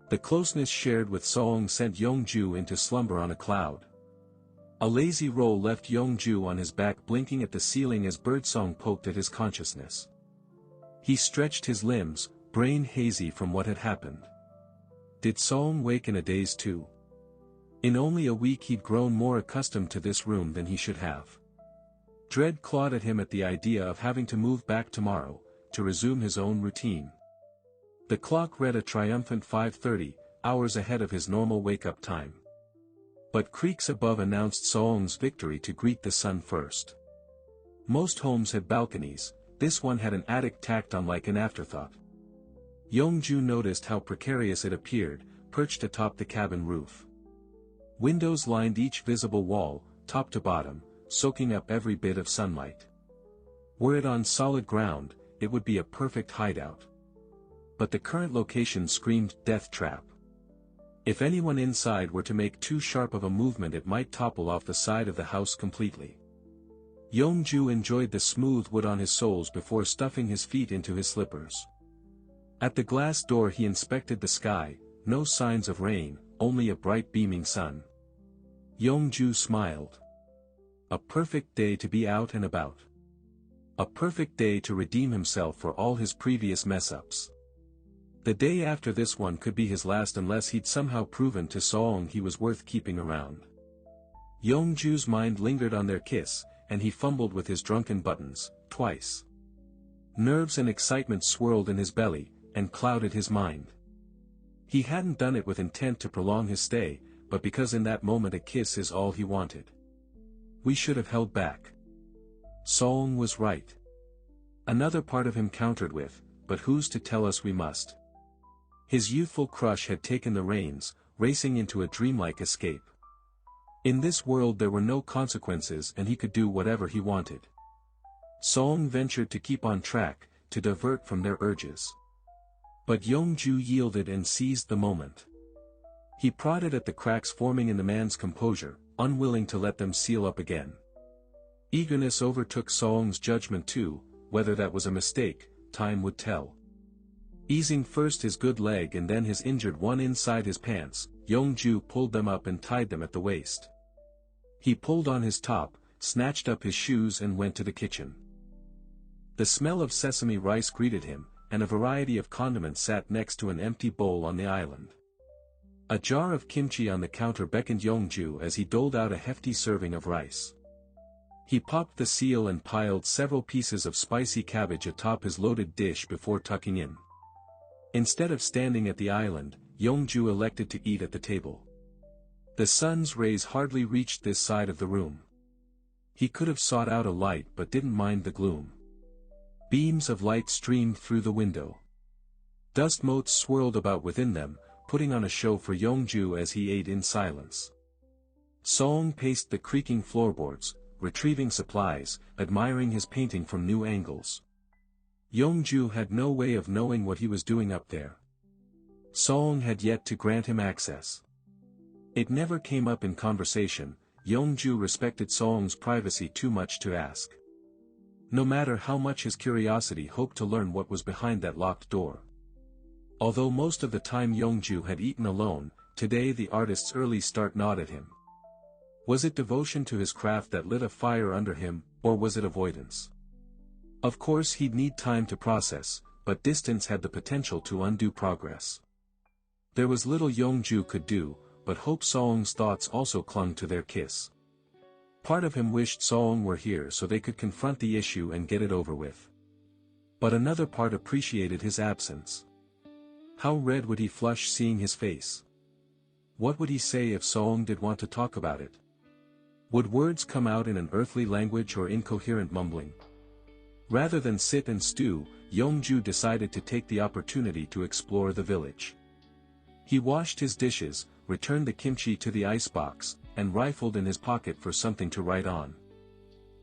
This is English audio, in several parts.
The closeness shared with Soong sent Yongju into slumber on a cloud. A lazy roll left Yongju on his back blinking at the ceiling as birdsong poked at his consciousness. He stretched his limbs, brain hazy from what had happened. Did Soong wake in a daze too? In only a week he'd grown more accustomed to this room than he should have. Dread clawed at him at the idea of having to move back tomorrow, to resume his own routine. The clock read a triumphant 5:30, hours ahead of his normal wake-up time. But creaks above announced Soong's victory to greet the sun first. Most homes had balconies, this one had an attic tacked on like an afterthought. Yongju noticed how precarious it appeared, perched atop the cabin roof. Windows lined each visible wall, top to bottom, soaking up every bit of sunlight. Were it on solid ground, it would be a perfect hideout. But the current location screamed death trap. If anyone inside were to make too sharp of a movement it might topple off the side of the house completely. Yongju enjoyed the smooth wood on his soles before stuffing his feet into his slippers. At the glass door he inspected the sky, no signs of rain, only a bright beaming sun. Yongju smiled. A perfect day to be out and about. A perfect day to redeem himself for all his previous mess-ups. The day after this one could be his last unless he'd somehow proven to Soong he was worth keeping around. Yongju's mind lingered on their kiss, and he fumbled with his drunken buttons, twice. Nerves and excitement swirled in his belly, and clouded his mind. He hadn't done it with intent to prolong his stay, but because in that moment a kiss is all he wanted. We should have held back. Soong was right. Another part of him countered with, but who's to tell us we must? His youthful crush had taken the reins, racing into a dreamlike escape. In this world there were no consequences and he could do whatever he wanted. Soong ventured to keep on track, to divert from their urges. But Yongju yielded and seized the moment. He prodded at the cracks forming in the man's composure, unwilling to let them seal up again. Eagerness overtook Soong's judgment too, whether that was a mistake, time would tell. Easing first his good leg and then his injured one inside his pants, Yongju pulled them up and tied them at the waist. He pulled on his top, snatched up his shoes and went to the kitchen. The smell of sesame rice greeted him, and a variety of condiments sat next to an empty bowl on the island. A jar of kimchi on the counter beckoned Yongju as he doled out a hefty serving of rice. He popped the seal and piled several pieces of spicy cabbage atop his loaded dish before tucking in. Instead of standing at the island, Yongju elected to eat at the table. The sun's rays hardly reached this side of the room. He could have sought out a light but didn't mind the gloom. Beams of light streamed through the window. Dust motes swirled about within them, putting on a show for Yongju as he ate in silence. Soong paced the creaking floorboards, retrieving supplies, admiring his painting from new angles. Yongju had no way of knowing what he was doing up there. Soong had yet to grant him access. It never came up in conversation. Yongju respected Soong's privacy too much to ask. No matter how much his curiosity hoped to learn what was behind that locked door. Although most of the time Yongju had eaten alone, today the artist's early start gnawed at him. Was it devotion to his craft that lit a fire under him, or was it avoidance? Of course he'd need time to process, but distance had the potential to undo progress. There was little Yongju could do, but Hope Soong's thoughts also clung to their kiss. Part of him wished Soong were here so they could confront the issue and get it over with. But another part appreciated his absence. How red would he flush seeing his face? What would he say if Soong did want to talk about it? Would words come out in an earthly language or incoherent mumbling? Rather than sit and stew, Yongju decided to take the opportunity to explore the village. He washed his dishes, returned the kimchi to the icebox, and rifled in his pocket for something to write on.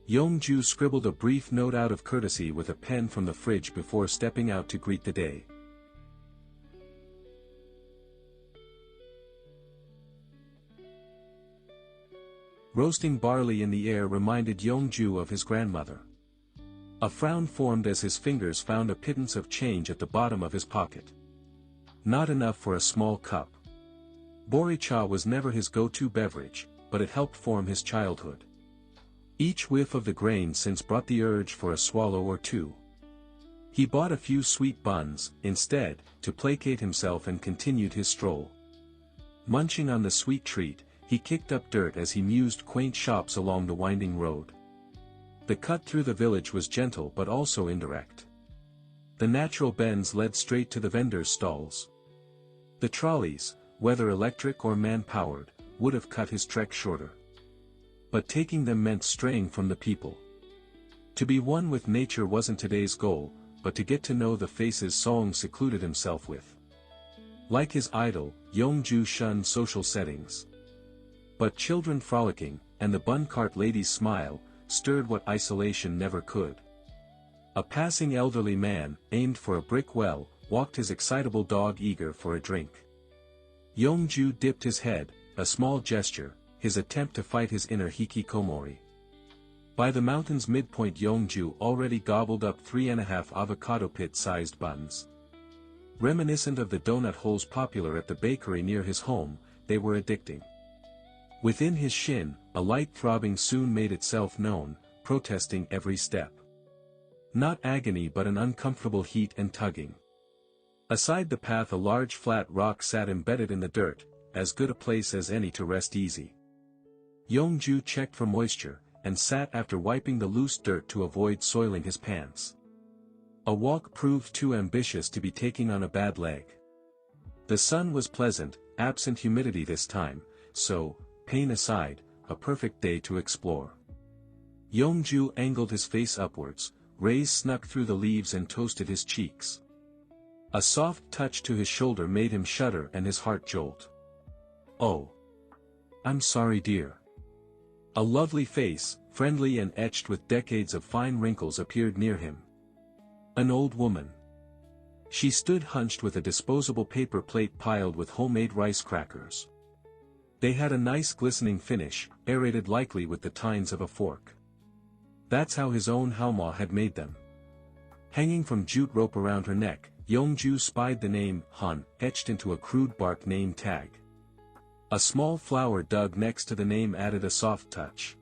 Yongju scribbled a brief note out of courtesy with a pen from the fridge before stepping out to greet the day. Roasting barley in the air reminded Yongju of his grandmother. A frown formed as his fingers found a pittance of change at the bottom of his pocket. Not enough for a small cup. Boricha was never his go-to beverage, but it helped form his childhood. Each whiff of the grain since brought the urge for a swallow or two. He bought a few sweet buns, instead, to placate himself and continued his stroll. Munching on the sweet treat, he kicked up dirt as he mused quaint shops along the winding road. The cut through the village was gentle but also indirect. The natural bends led straight to the vendors' stalls. The trolleys, whether electric or man-powered, would have cut his trek shorter. But taking them meant straying from the people. To be one with nature wasn't today's goal, but to get to know the faces Song secluded himself with. Like his idol, Yongju shunned social settings. But children frolicking, and the bun cart lady's smile, stirred what isolation never could. A passing elderly man, aimed for a brick well, walked his excitable dog eager for a drink. Yongju dipped his head, a small gesture, his attempt to fight his inner hikikomori. By the mountain's midpoint Yongju already gobbled up 3.5 avocado pit-sized buns. Reminiscent of the donut holes popular at the bakery near his home, they were addicting. Within his shin, a light throbbing soon made itself known, protesting every step. Not agony but an uncomfortable heat and tugging. Aside the path a large flat rock sat embedded in the dirt, as good a place as any to rest easy. Yongju checked for moisture, and sat after wiping the loose dirt to avoid soiling his pants. A walk proved too ambitious to be taking on a bad leg. The sun was pleasant, absent humidity this time, so, pain aside, a perfect day to explore. Yongju angled his face upwards, rays snuck through the leaves and toasted his cheeks. A soft touch to his shoulder made him shudder and his heart jolt. "Oh. I'm sorry dear." A lovely face, friendly and etched with decades of fine wrinkles appeared near him. An old woman. She stood hunched with a disposable paper plate piled with homemade rice crackers. They had a nice glistening finish, aerated likely with the tines of a fork. That's how his own Haoma had made them. Hanging from jute rope around her neck, Yongju spied the name Han etched into a crude bark name tag. A small flower dug next to the name added a soft touch.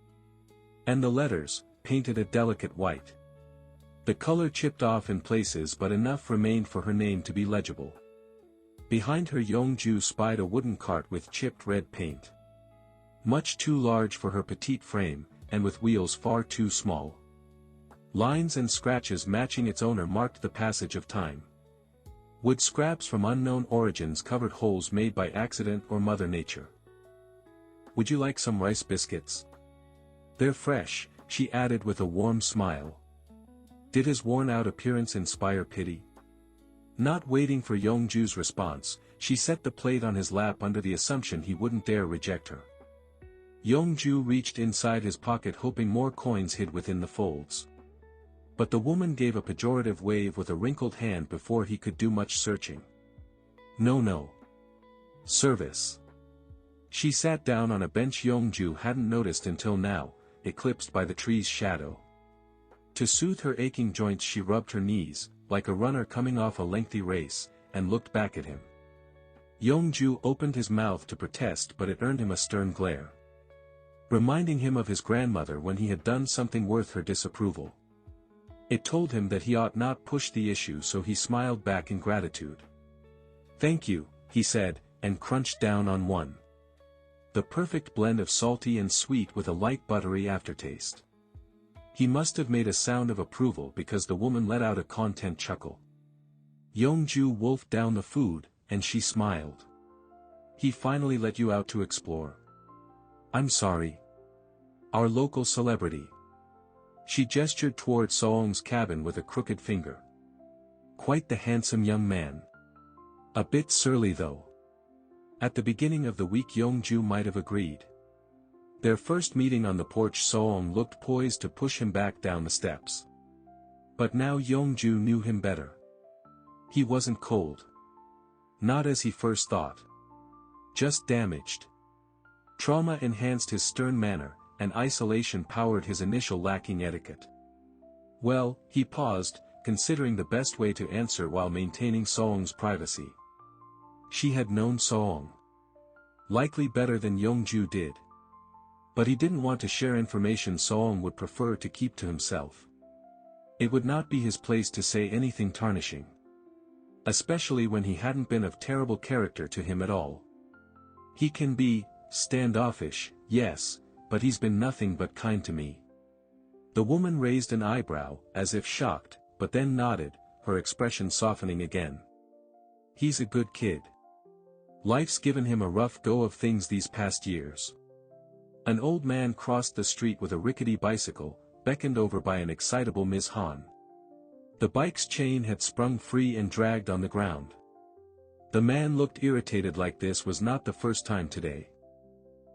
And the letters, painted a delicate white. The color chipped off in places but enough remained for her name to be legible. Behind her Yongju spied a wooden cart with chipped red paint. Much too large for her petite frame, and with wheels far too small. Lines and scratches matching its owner marked the passage of time. Wood scraps from unknown origins covered holes made by accident or Mother Nature. "Would you like some rice biscuits? They're fresh," she added with a warm smile. Did his worn-out appearance inspire pity? Not waiting for Yongju's response, she set the plate on his lap under the assumption he wouldn't dare reject her. Yongju reached inside his pocket hoping more coins hid within the folds. But the woman gave a pejorative wave with a wrinkled hand before he could do much searching. No. Service. She sat down on a bench Yongju hadn't noticed until now, eclipsed by the tree's shadow. To soothe her aching joints she rubbed her knees, like a runner coming off a lengthy race, and looked back at him. Yongju opened his mouth to protest but it earned him a stern glare. Reminding him of his grandmother when he had done something worth her disapproval. It told him that he ought not push the issue so he smiled back in gratitude. "Thank you," he said, and crunched down on one. The perfect blend of salty and sweet with a light buttery aftertaste. He must have made a sound of approval because the woman let out a content chuckle. Yongju wolfed down the food, and she smiled. "He finally let you out to explore." "I'm sorry. Our local celebrity." She gestured toward Soong's cabin with a crooked finger. "Quite the handsome young man. A bit surly though." At the beginning of the week Yongju might have agreed. Their first meeting on the porch Soong looked poised to push him back down the steps. But now Yongju knew him better. He wasn't cold. Not as he first thought. Just damaged. Trauma enhanced his stern manner, and isolation powered his initial lacking etiquette. Well, he paused, considering the best way to answer while maintaining Soong's privacy. She had known Song. Likely better than Yongju did. But he didn't want to share information Song would prefer to keep to himself. It would not be his place to say anything tarnishing. Especially when he hadn't been of terrible character to him at all. He can be standoffish, yes, but he's been nothing but kind to me. The woman raised an eyebrow, as if shocked, but then nodded, her expression softening again. He's a good kid. Life's given him a rough go of things these past years. An old man crossed the street with a rickety bicycle, beckoned over by an excitable Ms. Han. The bike's chain had sprung free and dragged on the ground. The man looked irritated, like this was not the first time today.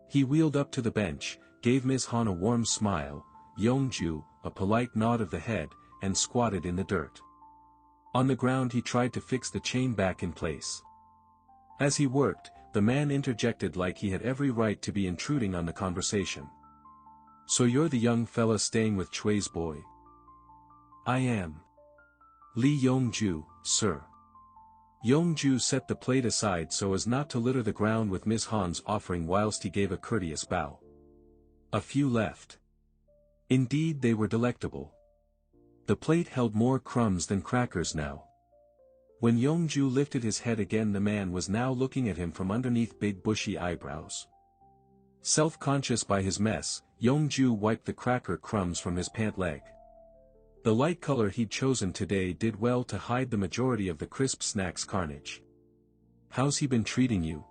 He wheeled up to the bench, gave Ms. Han a warm smile, Yongju, a polite nod of the head, and squatted in the dirt. On the ground he tried to fix the chain back in place. As he worked, the man interjected like he had every right to be intruding on the conversation. "So you're the young fella staying with Chui's boy?" "I am. Li Yongju, sir." Yongju set the plate aside so as not to litter the ground with Ms. Han's offering whilst he gave a courteous bow. A few left. Indeed they were delectable. The plate held more crumbs than crackers now. When Yongju lifted his head again, the man was now looking at him from underneath big bushy eyebrows. Self-conscious by his mess, Yongju wiped the cracker crumbs from his pant leg. The light color he'd chosen today did well to hide the majority of the crisp snack's carnage. "How's he been treating you?"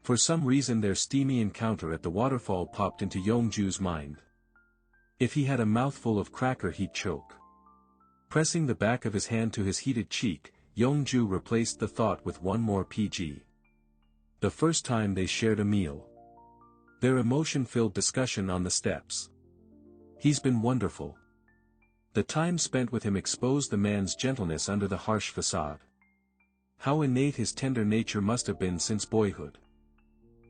For some reason their steamy encounter at the waterfall popped into Yongju's mind. If he had a mouthful of cracker he'd choke. Pressing the back of his hand to his heated cheek, Yongju replaced the thought with one more PG. The first time they shared a meal. Their emotion-filled discussion on the steps. "He's been wonderful." The time spent with him exposed the man's gentleness under the harsh facade. How innate his tender nature must have been since boyhood.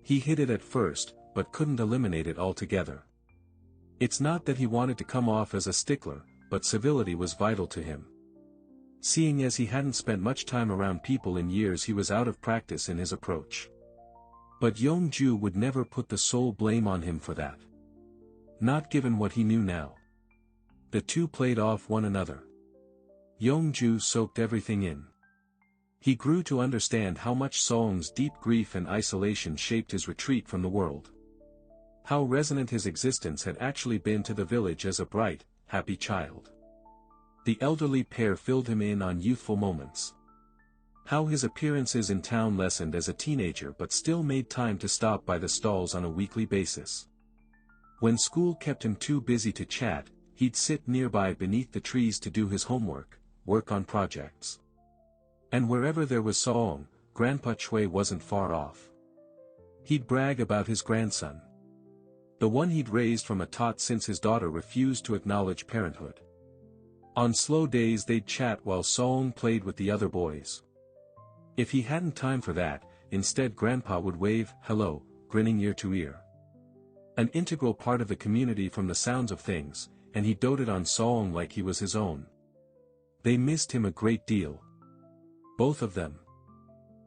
He hid it at first, but couldn't eliminate it altogether. It's not that he wanted to come off as a stickler, but civility was vital to him. Seeing as he hadn't spent much time around people in years, he was out of practice in his approach. But Yongju would never put the sole blame on him for that. Not given what he knew now. The two played off one another. Yongju soaked everything in. He grew to understand how much Song's deep grief and isolation shaped his retreat from the world. How resonant his existence had actually been to the village as a bright, happy child. The elderly pair filled him in on youthful moments. How his appearances in town lessened as a teenager but still made time to stop by the stalls on a weekly basis. When school kept him too busy to chat, he'd sit nearby beneath the trees to do his homework, work on projects. And wherever there was Song, Grandpa Chui wasn't far off. He'd brag about his grandson. The one he'd raised from a tot since his daughter refused to acknowledge parenthood. On slow days they'd chat while Song played with the other boys. If he hadn't time for that, instead Grandpa would wave, hello, grinning ear to ear. An integral part of the community from the sounds of things, and he doted on Song like he was his own. They missed him a great deal. Both of them.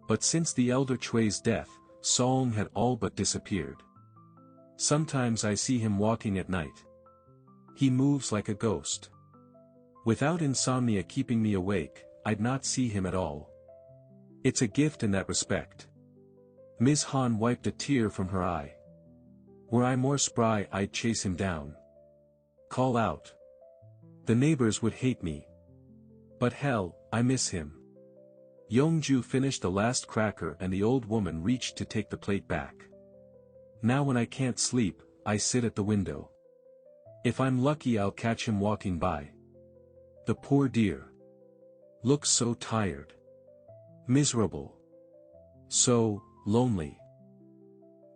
But since the elder Chui's death, Song had all but disappeared. Sometimes I see him walking at night. He moves like a ghost. Without insomnia keeping me awake, I'd not see him at all. It's a gift in that respect. Ms. Han wiped a tear from her eye. Were I more spry, I'd chase him down. Call out. The neighbors would hate me. But hell, I miss him. Yongju finished the last cracker and the old woman reached to take the plate back. Now when I can't sleep, I sit at the window. If I'm lucky I'll catch him walking by. The poor dear. Looks so tired. Miserable. So lonely.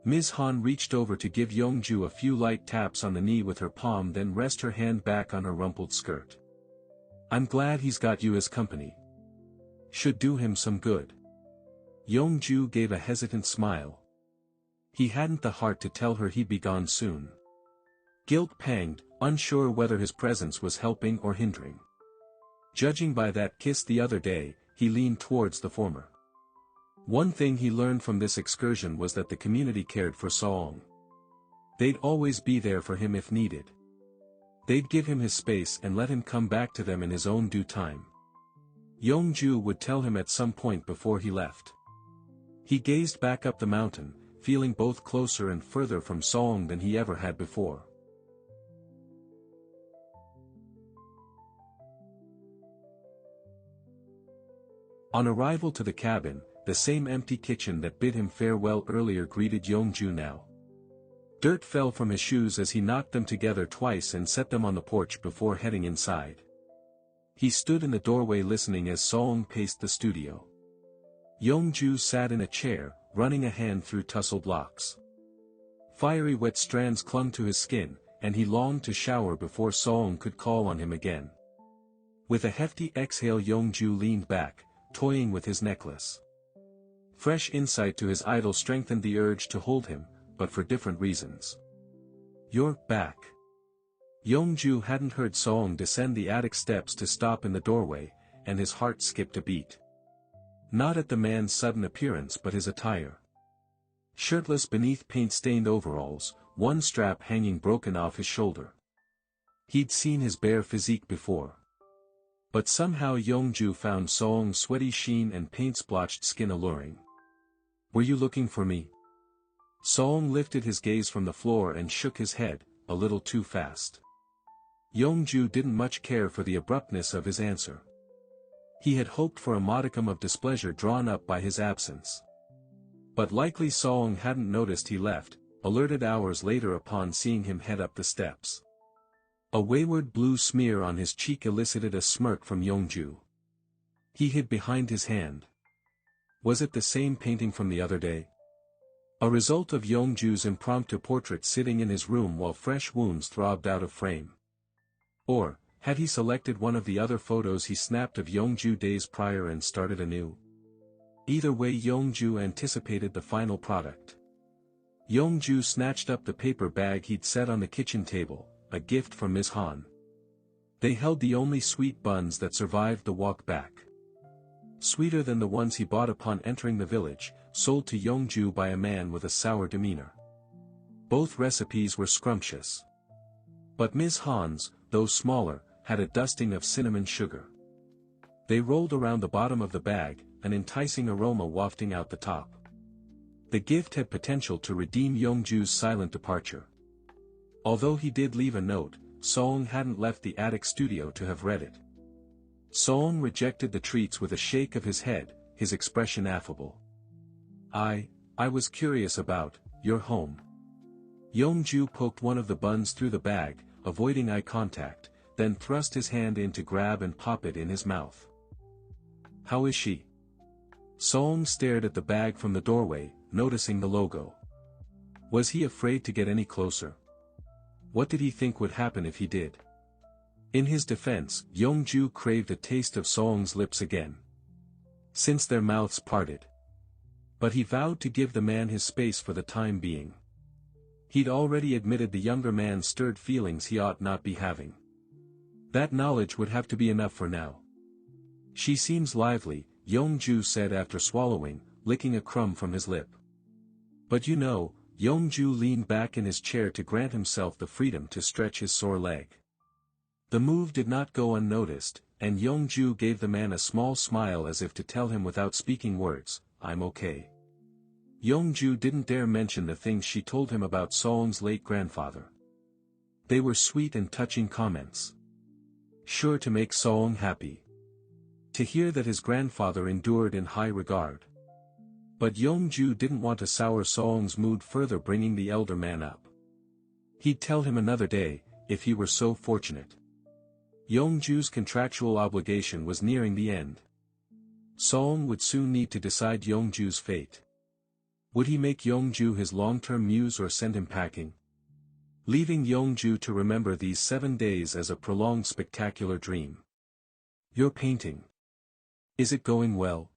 Ms. Han reached over to give Yongju a few light taps on the knee with her palm, then rest her hand back on her rumpled skirt. I'm glad he's got you as company. Should do him some good. Yongju gave a hesitant smile. He hadn't the heart to tell her he'd be gone soon. Guilt panged, unsure whether his presence was helping or hindering. Judging by that kiss the other day, he leaned towards the former. One thing he learned from this excursion was that the community cared for Song. They'd always be there for him if needed. They'd give him his space and let him come back to them in his own due time. Yongju would tell him at some point before he left. He gazed back up the mountain, feeling both closer and further from Song than he ever had before. On arrival to the cabin, the same empty kitchen that bid him farewell earlier greeted Yongju now. Dirt fell from his shoes as he knocked them together twice and set them on the porch before heading inside. He stood in the doorway listening as Song paced the studio. Yongju sat in a chair, running a hand through tousled locks. Fiery wet strands clung to his skin, and he longed to shower before Song could call on him again. With a hefty exhale, Yongju leaned back, toying with his necklace. Fresh insight to his idol strengthened the urge to hold him, but for different reasons. "You're back." Yongju hadn't heard Song descend the attic steps to stop in the doorway, and his heart skipped a beat. Not at the man's sudden appearance but his attire. Shirtless beneath paint-stained overalls, one strap hanging broken off his shoulder. He'd seen his bare physique before. But somehow Yongju found Song's sweaty sheen and paint-splotched skin alluring. "Were you looking for me?" Song lifted his gaze from the floor and shook his head, a little too fast. Yongju didn't much care for the abruptness of his answer. He had hoped for a modicum of displeasure drawn up by his absence. But likely Song hadn't noticed he left, alerted hours later upon seeing him head up the steps. A wayward blue smear on his cheek elicited a smirk from Yongju. He hid behind his hand. Was it the same painting from the other day? A result of Yongju's impromptu portrait sitting in his room while fresh wounds throbbed out of frame. Or, had he selected one of the other photos he snapped of Yongju days prior and started anew? Either way, Yongju anticipated the final product. Yongju snatched up the paper bag he'd set on the kitchen table, a gift from Ms. Han. They held the only sweet buns that survived the walk back. Sweeter than the ones he bought upon entering the village, sold to Yongju by a man with a sour demeanor. Both recipes were scrumptious. But Ms. Han's, though smaller, had a dusting of cinnamon sugar. They rolled around the bottom of the bag, an enticing aroma wafting out the top. The gift had potential to redeem Yongju's silent departure. Although he did leave a note, Song hadn't left the attic studio to have read it. Song rejected the treats with a shake of his head, his expression affable. I was curious about your home." Yongju poked one of the buns through the bag, avoiding eye contact, then thrust his hand in to grab and pop it in his mouth. "How is she?" Song stared at the bag from the doorway, noticing the logo. Was he afraid to get any closer? What did he think would happen if he did? In his defense, Yongju craved a taste of Song's lips again. Since their mouths parted. But he vowed to give the man his space for the time being. He'd already admitted the younger man stirred feelings he ought not be having. That knowledge would have to be enough for now. "She seems lively," Yongju said after swallowing, licking a crumb from his lip. "But you know," Yongju leaned back in his chair to grant himself the freedom to stretch his sore leg. The move did not go unnoticed, and Yongju gave the man a small smile as if to tell him without speaking words, "I'm okay." Yongju didn't dare mention the things she told him about Song's late grandfather. They were sweet and touching comments. Sure to make Song happy. To hear that his grandfather endured in high regard. But Yongju didn't want to sour Song's mood further, bringing the elder man up. He'd tell him another day, if he were so fortunate. Yongju's contractual obligation was nearing the end. Song would soon need to decide Yongju's fate. Would he make Yongju his long-term muse or send him packing? Leaving Yongju to remember these 7 days as a prolonged spectacular dream. "Your painting. Is it going well?"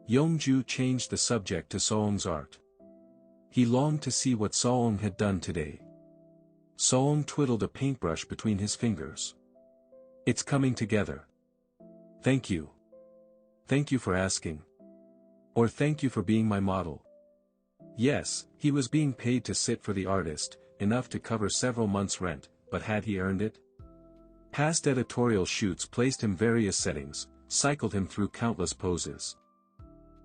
Yongju changed the subject to Song's art. He longed to see what Song had done today. Song twiddled a paintbrush between his fingers. "It's coming together. Thank you. Thank you for asking." Or thank you for being my model. Yes, he was being paid to sit for the artist, enough to cover several months' rent, but had he earned it? Past editorial shoots placed him various settings, cycled him through countless poses.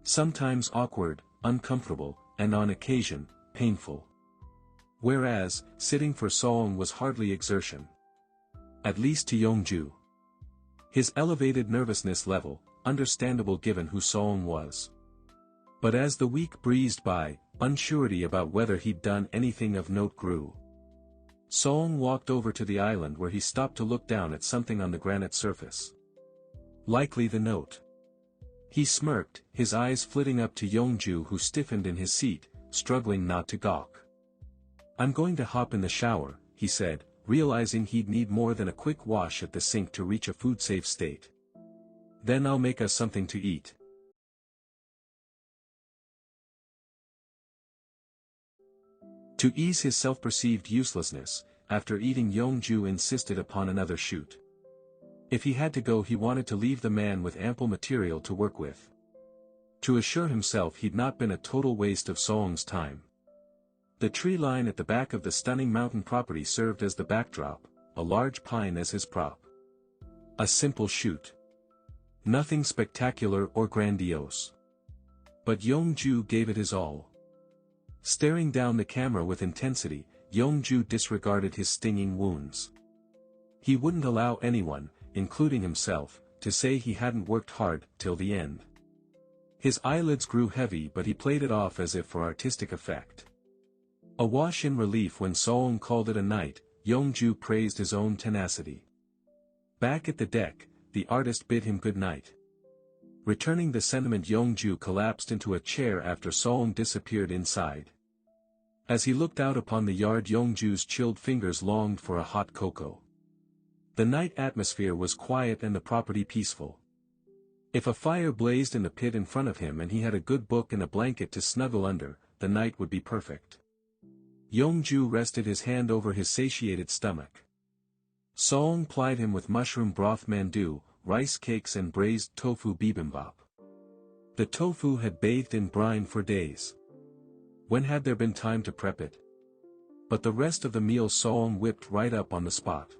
Sometimes awkward, uncomfortable, and on occasion, painful. Whereas, sitting for Song was hardly exertion. At least to Yongju. His elevated nervousness level, understandable given who Song was. But as the week breezed by, unsurety about whether he'd done anything of note grew. Song walked over to the island where he stopped to look down at something on the granite surface. Likely the note. He smirked, his eyes flitting up to Yongju who stiffened in his seat, struggling not to gawk. I'm going to hop in the shower, he said, realizing he'd need more than a quick wash at the sink to reach a food-safe state. Then I'll make us something to eat. To ease his self-perceived uselessness, after eating Yongju insisted upon another shoot. If he had to go he wanted to leave the man with ample material to work with. To assure himself he'd not been a total waste of Song's time. The tree line at the back of the stunning mountain property served as the backdrop, a large pine as his prop. A simple shoot. Nothing spectacular or grandiose. But Yongju gave it his all. Staring down the camera with intensity, Yongju disregarded his stinging wounds. He wouldn't allow anyone, including himself, to say he hadn't worked hard till the end. His eyelids grew heavy but he played it off as if for artistic effect. Awash in relief when Song called it a night, Yongju praised his own tenacity. Back at the deck, the artist bid him good night. Returning the sentiment, Yongju collapsed into a chair after Song disappeared inside. As he looked out upon the yard, Yongju's chilled fingers longed for a hot cocoa. The night atmosphere was quiet and the property peaceful. If a fire blazed in the pit in front of him and he had a good book and a blanket to snuggle under, the night would be perfect. Yongju rested his hand over his satiated stomach. Song plied him with mushroom broth mandu, rice cakes and braised tofu bibimbap. The tofu had bathed in brine for days. When had there been time to prep it? But the rest of the meal Song whipped right up on the spot.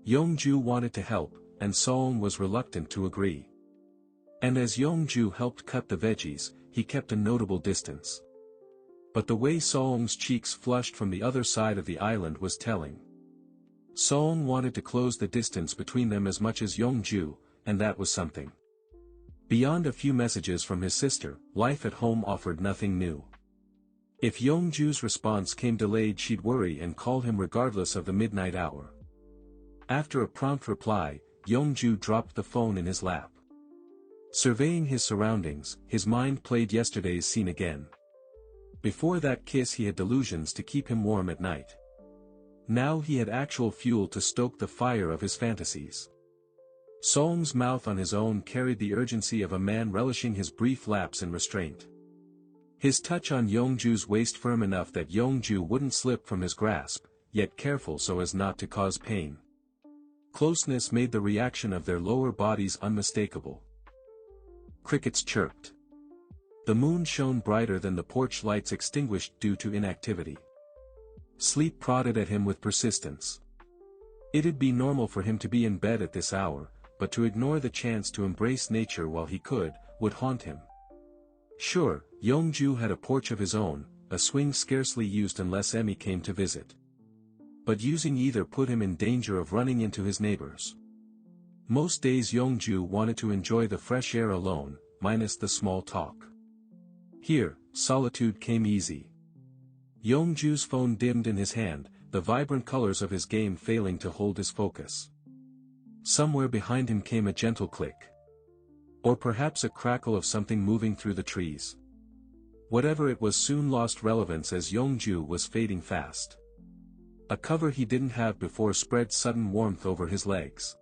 Yongju wanted to help, and Song was reluctant to agree. And as Yongju helped cut the veggies, he kept a notable distance. But the way Song's cheeks flushed from the other side of the island was telling. Song wanted to close the distance between them as much as Yongju, and that was something. Beyond a few messages from his sister, life at home offered nothing new. If Yongju's response came delayed, she'd worry and call him regardless of the midnight hour. After a prompt reply, Yongju dropped the phone in his lap. Surveying his surroundings, his mind played yesterday's scene again. Before that kiss he had delusions to keep him warm at night. Now he had actual fuel to stoke the fire of his fantasies. Song's mouth on his own carried the urgency of a man relishing his brief lapse in restraint. His touch on Yongju's waist firm enough that Yongju wouldn't slip from his grasp, yet careful so as not to cause pain. Closeness made the reaction of their lower bodies unmistakable. Crickets chirped. The moon shone brighter than the porch lights extinguished due to inactivity. Sleep prodded at him with persistence. It'd be normal for him to be in bed at this hour, but to ignore the chance to embrace nature while he could, would haunt him. Sure, Yongju had a porch of his own, a swing scarcely used unless Emmy came to visit. But using either put him in danger of running into his neighbors. Most days Yongju wanted to enjoy the fresh air alone, minus the small talk. Here, solitude came easy. Yongju's phone dimmed in his hand, the vibrant colors of his game failing to hold his focus. Somewhere behind him came a gentle click. Or perhaps a crackle of something moving through the trees. Whatever it was soon lost relevance as Yongju was fading fast. A cover he didn't have before spread sudden warmth over his legs.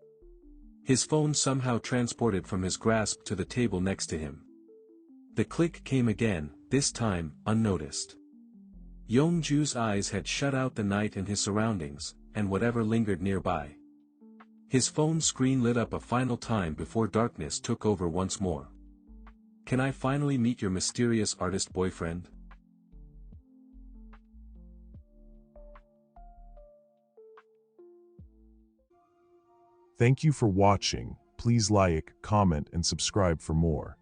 His phone somehow transported from his grasp to the table next to him. The click came again, this time, unnoticed. Yongju's eyes had shut out the night and his surroundings, and whatever lingered nearby. His phone screen lit up a final time before darkness took over once more. Can I finally meet your mysterious artist boyfriend? Thank you for watching. Please like, comment, and subscribe for more.